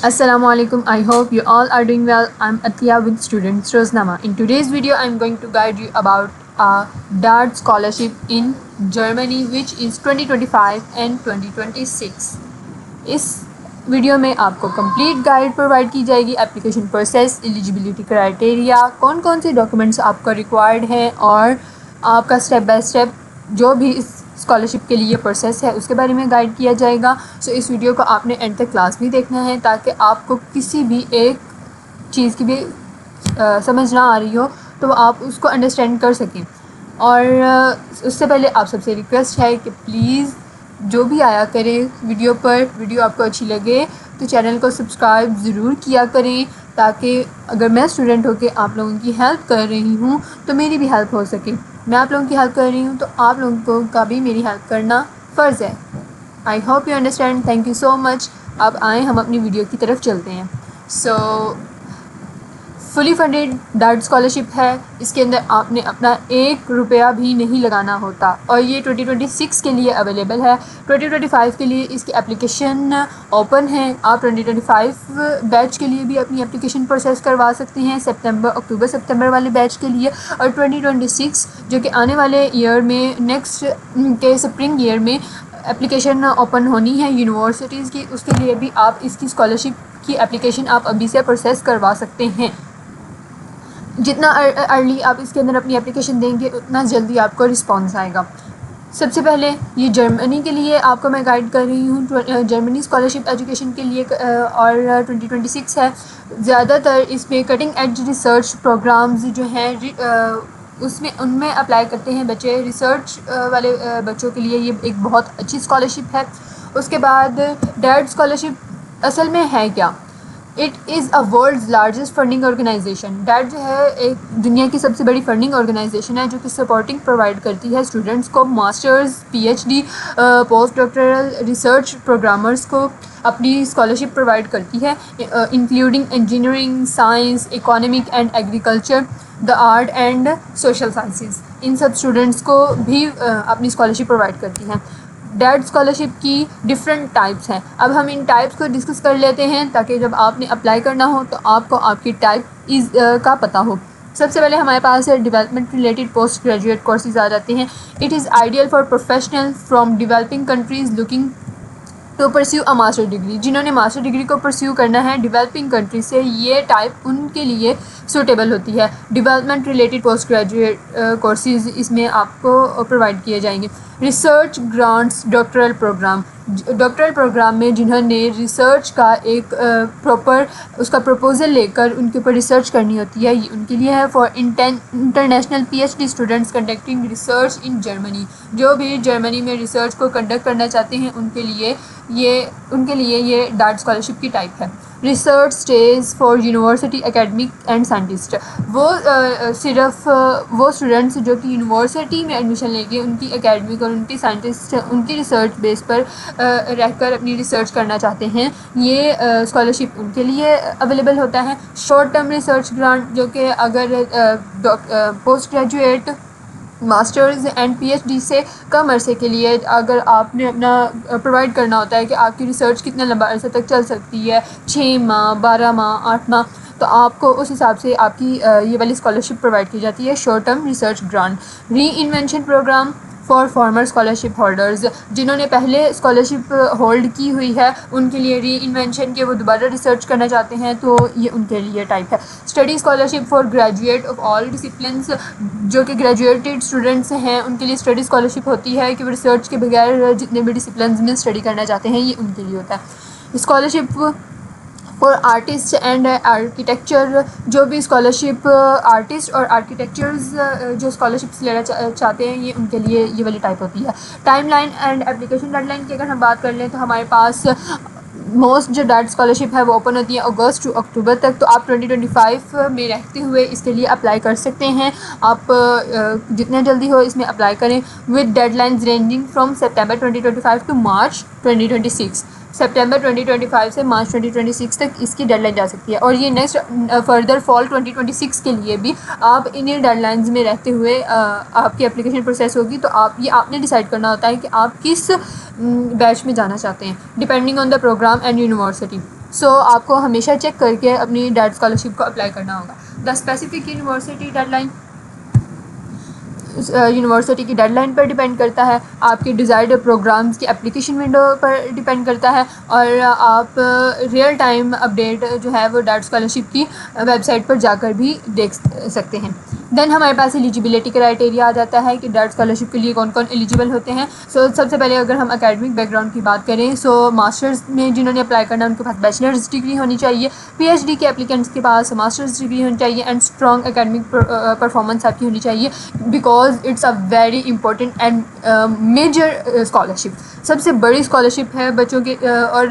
Assalamu alaikum. I hope you all are doing well. I'm Atiya with Students Roznama. In today's video, I'm going to guide you about a DART scholarship in Germany, which is 2025 and 2026. Us video میں آپ کو complete guide provide کی جائے گی. Application process, eligibility criteria, کون کون سے documents آپ کو ریکوائرڈ ہیں, اور آپ کا اسٹیپ بائی اسٹیپ جو بھی اس اسکالرشپ کے لیے پروسیس ہے اس کے بارے میں گائیڈ کیا جائے گا. سو اس ویڈیو کو آپ نے اینڈ تک کلاس بھی دیکھنا ہے تاکہ آپ کو کسی بھی ایک چیز کی بھی سمجھ نہ آ رہی ہو تو آپ اس کو انڈرسٹینڈ کر سکیں. اور اس سے پہلے آپ سب سے ریکویسٹ ہے کہ پلیز جو بھی آیا کریں ویڈیو پر, ویڈیو آپ کو اچھی لگے تو چینل کو سبسکرائب ضرور کیا کریں, تاکہ اگر میں اسٹوڈنٹ ہو کے آپ لوگوں کی ہیلپ کر رہی ہوں تو میری بھی ہیلپ ہو سکے. میں آپ لوگوں کی ہیلپ کر رہی ہوں تو آپ لوگوں کا بھی میری ہیلپ کرنا فرض ہے. I hope you understand. Thank you so much. اب آئیں ہم اپنی ویڈیو کی طرف چلتے ہیں. سو فلی فنڈیڈ ڈارٹ اسکالرشپ ہے. اس کے اندر آپ نے اپنا 1 روپیہ بھی نہیں لگانا ہوتا, اور یہ 2026 کے لیے اویلیبل ہے. 2025 کے لیے اس کی اپلیکیشن اوپن ہے. آپ 2025 بیچ کے لیے بھی اپنی اپلیکیشن پروسیس کروا سکتے ہیں, اکتوبر سپتمبر والے بیچ کے لیے. اور 2026 جو کہ آنے والے ایئر میں, نیکسٹ کے اسپرنگ ایئر میں اپلیکیشن اوپن ہونی ہے یونیورسٹیز کی, اس کے لیے بھی آپ اس کی اسکالرشپ کی اپلیکیشن آپ ابھی سے پروسیس کروا سکتے ہیں. جتنا ارلی آپ اس کے اندر اپنی اپلیکیشن دیں گے اتنا جلدی آپ کو رسپانس آئے گا. سب سے پہلے یہ جرمنی کے لیے آپ کو میں گائیڈ کر رہی ہوں. جرمنی اسکالرشپ ایجوکیشن کے لیے اور 2026 ہے. زیادہ تر اس میں کٹنگ ایج ریسرچ پروگرامز جو ہیں ان میں اپلائی کرتے ہیں بچے. ریسرچ والے بچوں کے لیے یہ ایک بہت اچھی اسکالرشپ ہے. اس کے بعد ڈیٹ اسکالرشپ اصل میں ہے کیا؟ It is a world's largest funding organisation. That جو ہے ایک دنیا کی سب سے بڑی فنڈنگ آرگنائزیشن ہے جو کہ سپورٹنگ پرووائڈ کرتی ہے اسٹوڈنٹس کو, masters, P H D, post doctoral research programmers کو اپنی اسکالرشپ پرووائڈ کرتی ہے, including engineering, science, economic and agriculture, the art and social sciences. ان سب اسٹوڈنٹس کو بھی اپنی اسکالرشپ پرووائڈ کرتی ہیں. ڈیٹ اسکالرشپ کی ڈفرینٹ ٹائپس ہیں. اب ہم ان ٹائپس کو ڈسکس کر لیتے ہیں تاکہ جب آپ نے اپلائی کرنا ہو تو آپ کو آپ کی ٹائپ کا پتہ ہو. سب سے پہلے ہمارے پاس ہے development related post graduate courses آ جاتے ہیں. It is ideal for professional from developing countries looking to pursue a master degree. جنہوں نے ماسٹر ڈگری کو پرسیو کرنا ہے ڈیولپنگ کنٹری سے, یہ ٹائپ ان کے لیے سوٹیبل ہوتی ہے. Development related post graduate courses اس میں آپ کو پرووائڈ کیے جائیں گے. Research grants doctoral programme. Doctoral programme میں جنہوں نے ریسرچ کا ایک پراپر اس کا پروپوزل لے کر ان کے اوپر ریسرچ کرنی ہوتی ہے, یہ ان کے لیے ہے. For international P H D students conducting research in Germany. جو بھی جرمنی میں ریسرچ کو کنڈکٹ کرنا چاہتے ہیں ان کے لیے یہ ڈارٹ اسکالرشپ کی ٹائپ ہے. Research stays for university academic and scientist. وہ صرف وہ اسٹوڈنٹس جو کہ یونیورسٹی میں ایڈمیشن لیں گے, ان کی اکیڈمک اور ان کی سائنٹسٹ ان کی ریسرچ بیس پر رہ کر اپنی ریسرچ کرنا چاہتے ہیں, یہ اسکالرشپ ان کے لیے اویلیبل ہوتا ہے. شارٹ ٹرم ریسرچ گرانٹ جو کہ اگر post graduate masters and P H D سے کم عرصے کے لیے اگر آپ نے اپنا پرووائڈ کرنا ہوتا ہے کہ آپ کی ریسرچ کتنے لمبا عرصے تک چل سکتی ہے, 6 ماہ, 12 ماہ, 8 ماہ, تو آپ کو اس حساب سے آپ کی یہ والی اسکالرشپ پرووائڈ کی جاتی ہے, short term research grant. Re invention programme for former scholarship holders. جنہوں نے پہلے اسکالرشپ ہولڈ کی ہوئی ہے ان کے لیے ری انوینشن کے وہ دوبارہ ریسرچ کرنا چاہتے ہیں تو یہ ان کے لیے ٹائپ ہے. Study scholarship for graduate of all disciplines. جو کہ گریجویٹڈ اسٹوڈنٹس ہیں ان کے لیے اسٹڈی اسکالرشپ ہوتی ہے کہ وہ ریسرچ کے بغیر جتنے بھی ڈسپلنز میں اسٹڈی کرنا چاہتے ہیں, یہ ان کے لیے ہوتا ہے. Scholarship for artist and architecture. جو بھی اسکالرشپ آرٹسٹ اور آرکیٹیکچرز جو اسکالرشپس لینا چاہتے ہیں یہ ان کے لیے یہ والی ٹائپ ہوتی ہے. Timeline and application deadline کی اگر ہم بات کر لیں تو ہمارے پاس موسٹ جو ڈارٹ اسکالرشپ ہے وہ اوپن ہوتی ہے اگست ٹو اکتوبر تک. تو آپ 2025 میں رہتے ہوئے اس کے لیے اپلائی کر سکتے ہیں. آپ جتنا جلدی ہو اس میں اپلائی کریں. With deadlines ranging from September 2025 to March 2026. September 2025 سے مارچ 2026 تک اس کی ڈیڈ لائن جا سکتی ہے. اور یہ نیکسٹ فردر فال 2026 کے لیے بھی آپ انہیں ڈیڈ لائنز میں رہتے ہوئے آپ کی اپلیکیشن پروسیس ہوگی. تو آپ نے ڈیسائیڈ کرنا ہوتا ہے کہ آپ کس بیچ میں جانا چاہتے ہیں, depending on the programme and university. So آپ کو ہمیشہ چیک کر کے اپنی ڈیٹ اسکالرشپ کو اپلائی کرنا ہوگا. The specific university deadline university کی ڈیڈ لائن پر ڈیپینڈ کرتا ہے, آپ کے ڈیزائرڈ پروگرامز کی اپلیکیشن ونڈو پر ڈیپینڈ کرتا ہے, اور آپ ریئل ٹائم اپڈیٹ جو ہے وہ ڈیٹ اسکالرشپ کی ویب سائٹ پر جا کر بھی دیکھ سکتے ہیں. دین ہمارے پاس ایلیجیبلٹی کرائٹیریا آ جاتا ہے کہ ڈیٹ اسکالرشپ کے لیے کون کون ایلیجیبل ہوتے ہیں. سو سب سے پہلے اگر ہم اکیڈمک بیک گراؤنڈ کی بات کریں, سو ماسٹرز میں جنہوں نے اپلائی کرنا ہے ان کے پاس بیچلرز ڈگری ہونی چاہیے, پی ایچ ڈی کے اپلیکینٹس کے پاس ماسٹرز ڈگری ہونی چاہیے, اینڈ اسٹرانگ اکیڈمک پرفارمنس آپ کی ہونی چاہیے, because it's a very important and major scholarship. سب سے بڑی اسکالرشپ ہے بچوں کے, اور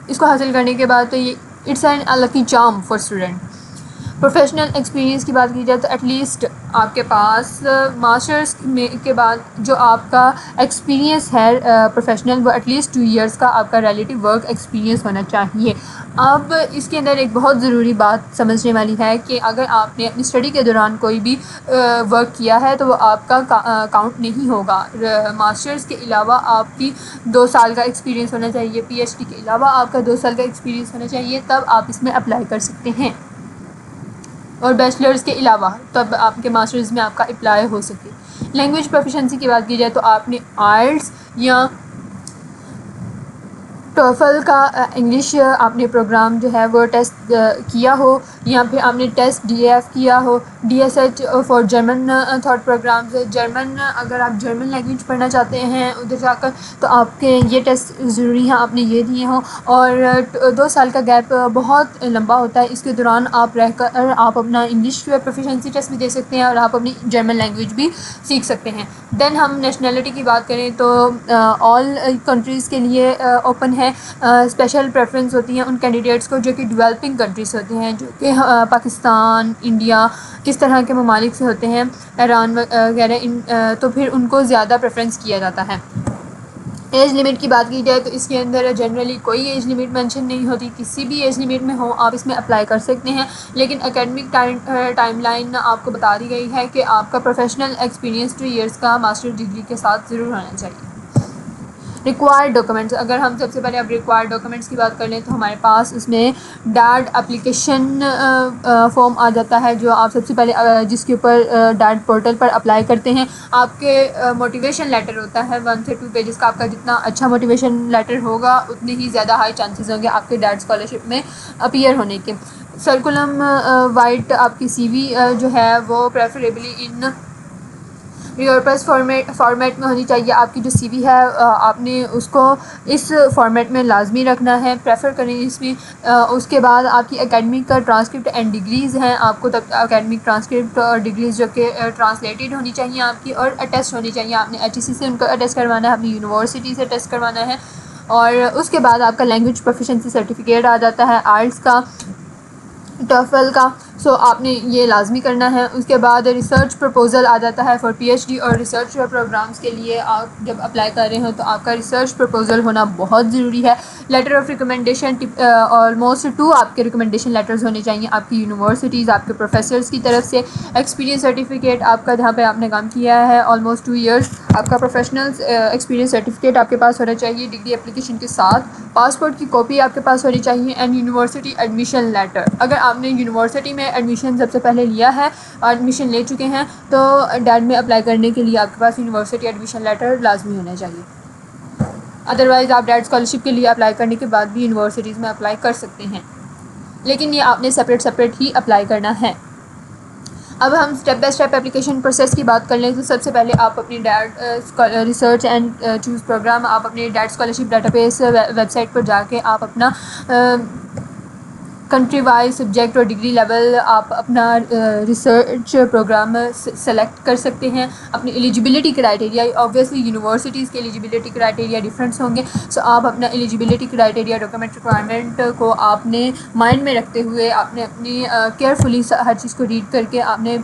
اس کو حاصل کرنے کے بعد تو یہ it's an lucky charm for student. Professional experience کی بات کی جائے تو ایٹ لیسٹ آپ کے پاس ماسٹرس کے بعد جو آپ کا ایکسپیرینس ہے پروفیشنل, وہ ایٹ لیسٹ 2 ایئرس کا آپ کا ریلیٹیو ورک ایکسپیرینس ہونا چاہیے. اب اس کے اندر ایک بہت ضروری بات سمجھنے والی ہے کہ اگر آپ نے اپنی اسٹڈی کے دوران کوئی بھی ورک کیا ہے تو وہ آپ کا کاؤنٹ نہیں ہوگا. ماسٹرس کے علاوہ آپ کی 2 سال کا ایکسپیرینس ہونا چاہیے, پی ایچ ڈی کے علاوہ آپ کا 2 سال کا ایکسپیرینس ہونا چاہیے, تب آپ اس میں اپلائی کر سکتے ہیں, اور بیچلرز کے علاوہ تب آپ کے ماسٹرز میں آپ کا اپلائی ہو سکے. لینگویج پروفیشنسی کی بات کی جائے تو آپ نے آئلٹس یا ٹوفل کا انگلش آپ نے پروگرام جو ہے وہ ٹیسٹ کیا ہو, یا پھر آپ نے ٹیسٹ ڈی اے ایف کیا ہو, D S H for German thought programmes. German اگر آپ جرمن لینگویج پڑھنا چاہتے ہیں ادھر جا کر تو آپ کے یہ ٹیسٹ ضروری ہیں, آپ نے یہ دیے ہوں. اور 2 سال کا گیپ بہت لمبا ہوتا ہے, اس کے دوران آپ رہ کر آپ اپنا انگلش پروفیشنسی ٹیسٹ بھی دے سکتے ہیں, اور آپ اپنی جرمن لینگویج بھی سیکھ سکتے ہیں. دین ہم نیشنلٹی کی بات کریں تو آل کنٹریز کے لیے اوپن ہے. اسپیشل پریفرنس ہوتی ہیں ان کینڈیڈیٹس کو جو کہ ڈیولپنگ کنٹریز ہوتے ہیں, جو کہ پاکستان, انڈیا اس طرح کے ممالک سے ہوتے ہیں, ایران وغیرہ, تو پھر ان کو زیادہ پریفرنس کیا جاتا ہے. ایج لمٹ کی بات کی جائے تو اس کے اندر جنرلی کوئی ایج لمٹ مینشن نہیں ہوتی, کسی بھی ایج لمٹ میں ہو آپ اس میں اپلائی کر سکتے ہیں, لیکن اکیڈمک ٹائم لائن آپ کو بتا دی گئی ہے کہ آپ کا پروفیشنل ایکسپیرینس 2 ایئرس کا ماسٹر ڈگری کے ساتھ ضرور ہونا چاہیے. ریکوائرڈ ڈاکومنٹس, اگر ہم سب سے پہلے اب ریکوائرڈ ڈاکومنٹس کی بات کر لیں تو ہمارے پاس اس میں ڈیٹ اپلیکیشن فارم آ جاتا ہے, جو آپ سب سے پہلے جس کے اوپر ڈیٹ پورٹل پر اپلائی کرتے ہیں. آپ کے موٹیویشن لیٹر ہوتا ہے 1 سے 2 پیجز کا, آپ کا جتنا اچھا موٹیویشن لیٹر ہوگا اتنے ہی زیادہ ہائی چانسز ہوں گے آپ کے ڈیٹ اسکالرشپ میں اپیئر ہونے کے. سرکولم وائٹ آپ کی سی وی جو ہے وہ پریفریبلی ان یورپس فارمیٹ میں ہونی چاہیے. آپ کی جو سی وی ہے آپ نے اس کو اس فارمیٹ میں لازمی رکھنا ہے, پریفر کریں اس میں. اس کے بعد آپ کی اکیڈمک کا ٹرانسکرپٹ اینڈ ڈگریز ہیں, آپ کو تب اکیڈمک ٹرانسکرپٹ اور ڈگریز جو کہ ٹرانسلیٹڈ ہونی چاہیے آپ کی, اور اٹیسٹ ہونی چاہیے. آپ نے ایچ ای سی سے ان کو اٹیسٹ کروانا ہے, اپنی یونیورسٹی سے اٹیسٹ کروانا ہے. اور اس کے بعد آپ کا لینگویج پروفیشنسی سرٹیفکیٹ آ جاتا ہے, آئلٹس کا, ٹوفل کا. سو آپ نے یہ لازمی کرنا ہے. اس کے بعد ریسرچ پرپوزل آ جاتا ہے فار پی ایچ ڈی اور ریسرچ پروگرامس کے لیے. آپ جب اپلائی کر رہے ہوں تو آپ کا ریسرچ پرپوزل ہونا بہت ضروری ہے. لیٹر آف ریکمنڈیشن, آلموسٹ 2 آپ کے ریکمنڈیشن لیٹرز ہونے چاہیے آپ کی یونیورسٹیز, آپ کے پروفیسرس کی طرف سے. ایکسپیرینس سرٹیفکیٹ آپ کا جہاں پہ آپ نے کام کیا ہے آلموسٹ 2 ایئرس, آپ کا پروفیشنل ایکسپیرینس سرٹیفکیٹ آپ کے پاس ہونا چاہیے ڈگری اپلیکیشن کے ساتھ. پاسپورٹ کی کاپی آپ کے پاس ہونی چاہیے, اینڈ یونیورسٹی ایڈمیشن لیٹر. اگر آپ نے یونیورسٹی میں ایڈمیشن سب سے پہلے لیا ہے, ایڈمیشن لے چکے ہیں, تو ڈیٹ میں اپلائی کرنے کے لیے آپ کے پاس یونیورسٹی ایڈمیشن لیٹر لازمی ہونا چاہیے. ادروائز آپ ڈیٹ اسکالرشپ کے لیے اپلائی کرنے کے بعد بھی یونیورسٹیز میں اپلائی کر سکتے ہیں, لیکن یہ آپ نے سپریٹ ہی اپلائی کرنا ہے. اب ہم step by step application process کی بات کر لیں تو سب سے پہلے آپ اپنی DAAD research and choose programme, آپ اپنی DAAD scholarship database website پر جا کے آپ اپنا کنٹری وائز سبجیکٹ اور ڈگری لیول آپ اپنا ریسرچ پروگرام سلیکٹ کر سکتے ہیں. اپنی ایلیجیبلٹی کرائٹیریا, آبویسلی یونیورسٹیز کے ایلیجیبلٹی کرائٹیریا ڈفرینس ہوں گے, سو آپ اپنا ایلیجیبلٹی کرائٹیریا ڈاکومنٹ ریکوائرمنٹ کو آپ نے مائنڈ میں رکھتے ہوئے آپ نے اپنی کیئرفلی ہر چیز کو ریڈ کر کے آپ نے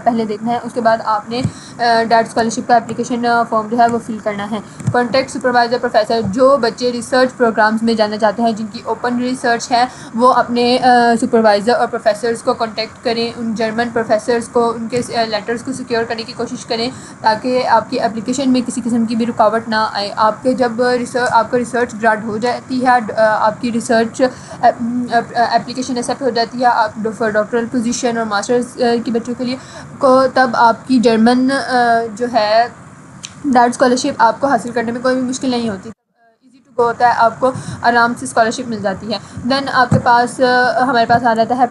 پہلے دیکھنا ہے. اس کے بعد آپ نے ڈیٹ اسکالرشپ کا اپلیکیشن فارم جو ہے وہ فل کرنا ہے. کانٹیکٹ سپروائزر پروفیسر, جو بچے ریسرچ پروگرامز میں جانا چاہتے ہیں جن کی اوپن ریسرچ ہے, وہ اپنے سپروائزر اور پروفیسرز کو کانٹیکٹ کریں، ان جرمن پروفیسرز کو ان کے لیٹرز کو سیکیور کرنے کی کوشش کریں تاکہ آپ کی اپلیکیشن میں کسی قسم کی بھی رکاوٹ نہ آئے. آپ کے جب آپ کو ریسرچ گرانٹ ہو جاتی ہے، آپ کی ریسرچ اپلیکیشن ایکسیپٹ ہو جاتی ہے آپ ڈاکٹرل پوزیشن اور ماسٹرز کے بچوں کے لیے تب آپ کی جرمن جو ہے ڈارٹ اسکالرشپ آپ کو حاصل کرنے میں کوئی بھی مشکل نہیں ہوتی. ایزی ٹو گو ہوتا ہے، آپ کو آرام سے اسکالرشپ مل جاتی ہے. دین آپ کے پاس ہمارے پاس آ جاتا ہے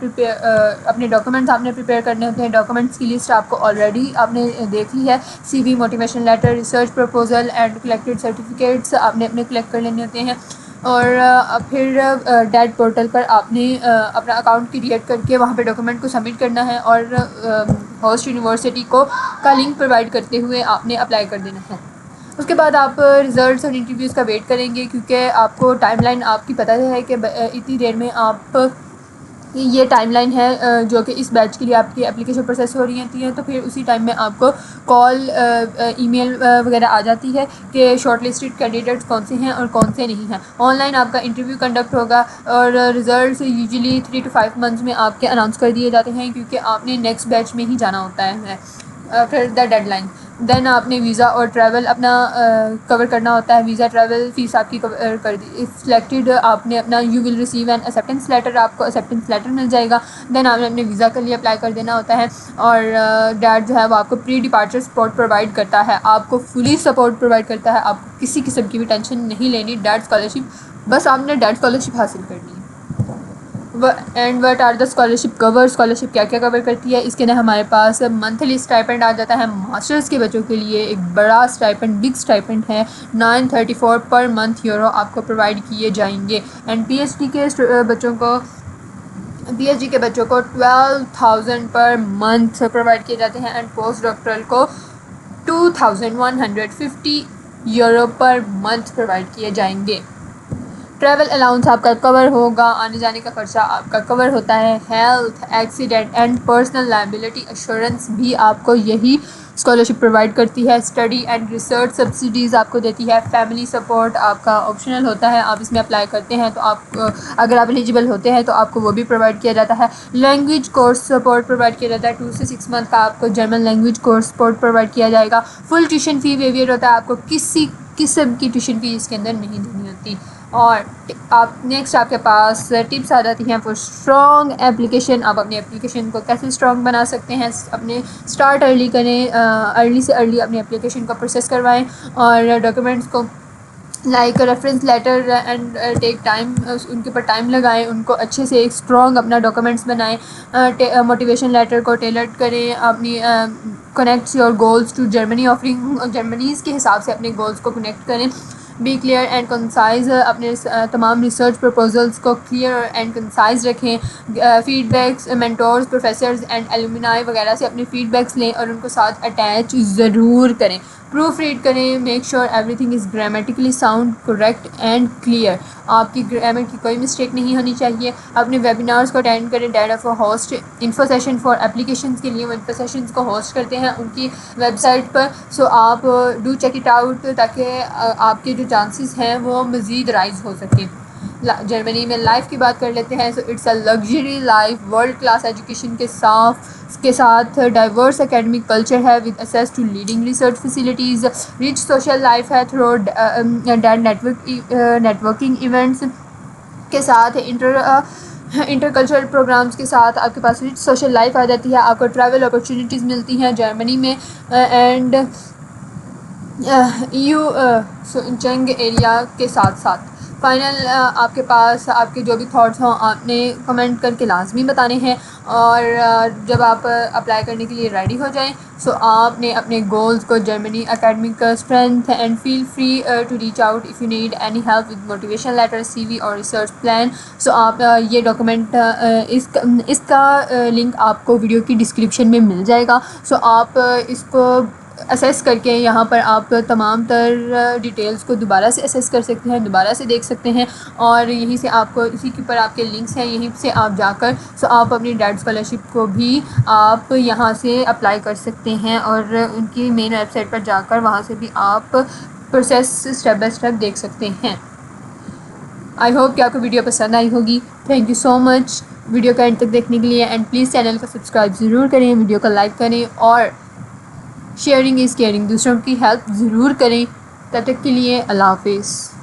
اپنے ڈاکومنٹس آپ نے پریپیئر کرنے ہوتے ہیں. ڈاکومنٹس کی لسٹ آپ کو آلریڈی آپ نے دیکھ لی ہے. C V, motivation letter, research proposal and collected certificates آپ نے اپنے کلیکٹ کر لینے ہوتے ہیں. اور پھر ڈیٹ پورٹل پر آپ نے اپنا اکاؤنٹ کریٹ کر کے وہاں پہ ڈاکومنٹ کو سبمٹ کرنا ہے اور ہوسٹ یونیورسٹی کو کا لنک پرووائڈ کرتے ہوئے آپ نے اپلائی کر دینا ہے. اس کے بعد آپ ریزلٹس اور انٹرویوز کا ویٹ کریں گے کیونکہ آپ کو ٹائم لائن آپ کی پتہ ہے کہ اتنی دیر میں آپ یہ ٹائم لائن ہے جو کہ اس بیچ کے لیے آپ کی اپلیکیشن پروسیس ہو رہی ہوتی ہے. تو پھر اسی ٹائم میں آپ کو کال، ای میل وغیرہ آ جاتی ہے کہ شارٹ لسٹڈ کینڈیڈیٹس کون سے ہیں اور کون سے نہیں ہیں. آن لائن آپ کا انٹرویو کنڈکٹ ہوگا اور ریزلٹس یوزلی 3 to 5 months میں آپ کے اناؤنس کر دیے جاتے ہیں کیونکہ آپ نے نیکسٹ بیچ میں ہی جانا ہوتا ہے. پھر دا ڈیڈ لائن. دین آپ نے ویزا اور ٹریول اپنا کور کرنا ہوتا ہے. ویزا ٹریول فیس آپ کی کور کر دی سلیکٹڈ. آپ نے اپنا you will receive an acceptance letter, آپ کو ایکسیپٹنس لیٹر مل جائے گا. دین آپ نے اپنے ویزا کے لیے اپلائی کر دینا ہوتا ہے. اور ڈیٹ جو ہے وہ آپ کو پری ڈپارچر سپورٹ پرووائڈ کرتا ہے، آپ کو فلی سپورٹ پرووائڈ کرتا ہے. آپ کو کسی قسم کی بھی ٹینشن نہیں لینی. ڈیٹ اسکالرشپ بس آپ نے ڈیٹ اسکالرشپ حاصل کرنی ہے. And what are the scholarship cover. Scholarship کیا کیا کور کرتی ہے؟ اس کے اندر ہمارے پاس منتھلی اسٹائپنڈ آ جاتا ہے. ماسٹرز کے بچوں کے لیے ایک بڑا اسٹائپنڈ، بگ اسٹائپنڈ ہے. 934 پر منتھ یورو آپ کو پرووائڈ کیے جائیں گے. اینڈ پی ایچ ڈی کے بچوں کو 12,000 پر منتھ پرووائڈ کیے جاتے ہیں. اینڈ پوسٹ ڈاکٹرل کو 2,150 یورو پر منتھ پرووائڈ کیے جائیں گے. ٹریول الاؤنس آپ کا کور ہوگا، آنے جانے کا خرچہ آپ کا کور ہوتا ہے. Health, accident and personal liability insurance بھی آپ کو یہی اسکالرشپ پرووائڈ کرتی ہے. اسٹڈی اینڈ ریسرچ سبسڈیز آپ کو دیتی ہے. فیملی سپورٹ آپ کا آپشنل ہوتا ہے، آپ اس میں اپلائی کرتے ہیں تو آپ اگر آپ ایلیجیبل ہوتے ہیں تو آپ کو وہ بھی پرووائڈ کیا جاتا ہے. لینگویج کورس سپورٹ پرووائڈ کیا جاتا ہے. 2 سے 6 month کا آپ کو German language course support provide کیا جائے گا. فل ٹیوشن فی ویویئر ہوتا ہے، آپ کو کسی قسم کی ٹیوشن فی اس کے اندر نہیں دینی ہوتی. اور آپ نیکسٹ آپ کے پاس ٹپس آ جاتی ہیں فور اسٹرانگ ایپلیکیشن. آپ اپنی ایپلیکیشن کو کیسے اسٹرانگ بنا سکتے ہیں. اپنے اسٹارٹ ارلی کریں، ارلی سے ارلی اپنی ایپلیکیشن کو پروسیس کروائیں اور ڈاکیومنٹس کو like reference letter and take time, ان کے اوپر ٹائم لگائیں، ان کو اچھے سے ایک اسٹرانگ اپنا ڈاکومنٹس بنائیں. موٹیویشن لیٹر کو ٹیلرڈ کریں. اپنی connects your goals to Germany offering, Germany's کے حساب سے اپنے گولز کو کنیکٹ کریں. بی کلیئر اینڈ کنسائز، اپنے تمام ریسرچ پرپوزلس کو کلیئر اینڈ کنسائز رکھیں. Feedbacks mentors, professors and alumni وغیرہ سے اپنے فیڈ بیکس لیں اور ان کو ساتھ اٹیچ ضرور کریں. پروف ریڈ کریں. Make sure every thing is grammatically sound, correct and clear. آپ کی گرامر کی کوئی مسٹیک نہیں ہونی چاہیے. اپنے ویبینارس کو اٹینڈ کریں. That of host info session for applications کے لیے وہ انفو سیشنس کو ہوسٹ کرتے ہیں ان کی ویب سائٹ پر. سو آپ ڈو چیک اٹ آؤٹ تاکہ آپ کے جو چانسز ہیں وہ مزید رائز ہو سکیں. جرمنی میں لائف کی بات کر لیتے ہیں. So it's a luxury life, world class education کے ساتھ ڈائیورس اکیڈمک کلچر ہے with access to leading research facilities. Rich social life ہے تھرو نیٹورکنگ ایونٹس کے ساتھ، انٹر کلچرل پروگرامس کے ساتھ آپ کے پاس ریچ سوشل لائف آ جاتی ہے. آپ کو ٹریول اپرچونیٹیز ملتی ہیں جرمنی میں. اینڈ جنگ ایریا کے ساتھ ساتھ فائنل آپ کے پاس آپ کے جو بھی تھاٹس ہوں آپ نے کمنٹ کر کے لازمی بتانے ہیں. اور جب آپ اپلائی کرنے کے لیے ریڈی ہو جائیں سو آپ نے اپنے گولز کو Germany academic strength and feel free to reach out if you need any help with motivation letter, C V اور ریسرچ پلان. سو آپ یہ ڈاکومنٹ اس کا لنک آپ کو ویڈیو کی ڈسکرپشن میں مل جائے گا. سو آپ اس کو اسیس کر کے یہاں پر آپ تمام تر ڈیٹیلز کو دوبارہ سے اسیس کر سکتے ہیں، دوبارہ سے دیکھ سکتے ہیں. اور یہیں سے آپ کو اسی کے اوپر آپ کے لنکس ہیں، یہیں سے آپ جا کر سو آپ اپنی ڈیٹ اسکالرشپ کو بھی آپ یہاں سے اپلائی کر سکتے ہیں. اور ان کی مین ویب سائٹ پر جا کر وہاں سے بھی آپ پروسیس اسٹیپ بائی اسٹیپ دیکھ سکتے ہیں. آئی ہوپ کہ آپ کو ویڈیو پسند آئی ہوگی. Thank you so much video کا اینڈ تک دیکھنے کے لیے. اینڈ پلیز چینل کو سبسکرائب ضرور کریں, ویڈیو کو لائک کریں, اور شیئرنگ از کیئرنگ, دوسروں کی ہیلپ ضرور کریں. تب تک کے لیے اللہ حافظ.